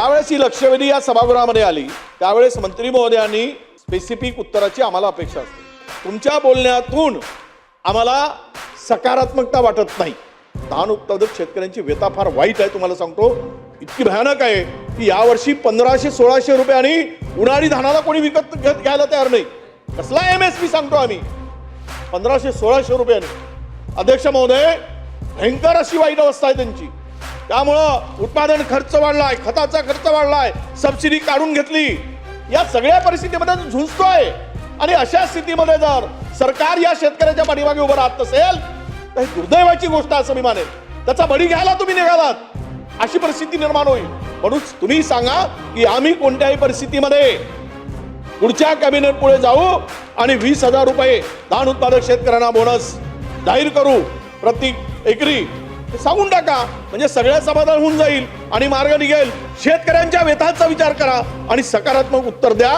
ज्यावेळेस ही लक्षवेधी या सभागृहामध्ये आली त्यावेळेस मंत्री महोदयांनी स्पेसिफिक उत्तराची आम्हाला अपेक्षा असते. तुमच्या बोलण्यातून आम्हाला सकारात्मकता वाटत नाही. धान उत्पादक शेतकऱ्यांची व्यथा फार वाईट आहे. तुम्हाला सांगतो, इतकी भयानक आहे की यावर्षी 1500-1600 रुपयांनी उन्हाळी धानाला कोणी विकत घ्यायला तयार नाही. कसला MSP सांगतो आम्ही, 1500-1600 रुपयांनी. अध्यक्ष महोदय, भयंकर अशी वाईट अवस्था आहे त्यांची. त्यामुळं उत्पादन खर्च वाढलाय, खताचा खर्च वाढलाय, सबसिडी काढून घेतली. या सगळ्या परिस्थितीमध्ये झुंजतोय. आणि अशा स्थितीमध्ये जर सरकार या शेतकऱ्याच्या पाठीमागे उभं राहत नसेल तर ही दुर्दैवाची गोष्ट असं मी मानेल. त्याचा बळी घ्यायला तुम्ही निघालात, अशी परिस्थिती निर्माण होईल. म्हणून तुम्ही सांगा की आम्ही कोणत्याही परिस्थितीमध्ये पुढच्या कॅबिनेट पुढे जाऊ आणि 20,000 रुपये धान उत्पादक शेतकऱ्यांना बोनस जाहीर करू प्रति एकरी. हे सांगून टाका, म्हणजे सगळ्या समाधान होऊन जाईल आणि मार्ग निघेल. शेतकऱ्यांच्या व्यथांचा विचार करा आणि सकारात्मक उत्तर द्या,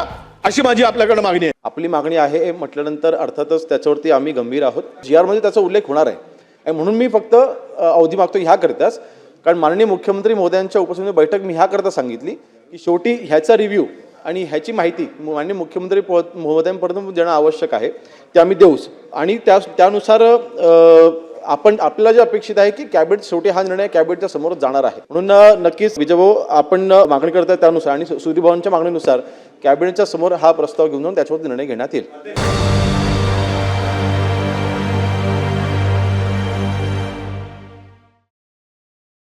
अशी माझी आपल्याकडे मागणी आहे. आपली मागणी आहे हे म्हटल्यानंतर अर्थातच त्याच्यावरती आम्ही गंभीर आहोत. GR मध्ये त्याचा उल्लेख होणार आहे आणि म्हणून मी फक्त अवधी मागतो ह्या करताच, कारण माननीय मुख्यमंत्री महोदयांच्या उपस्थितीत बैठक मी ह्या करता सांगितली की शेवटी ह्याचा रिव्ह्यू आणि ह्याची माहिती माननीय मुख्यमंत्री महोदयांपर्यंत देणं आवश्यक आहे, ते आम्ही देऊच. आणि त्यानुसार आपल्याला जे अपेक्षित आहे की कॅबिनेट शेवटी हा निर्णय कॅबिनेटच्या समोर जाणार आहे. म्हणून नक्कीच विजयभाऊ, आपण मागणी करताय त्यानुसार आणि सुधीर भाऊंच्या मागणीनुसार कॅबिनेटच्या समोर हा प्रस्ताव घेऊन जाऊन त्याच्यावर निर्णय घेण्यात येईल.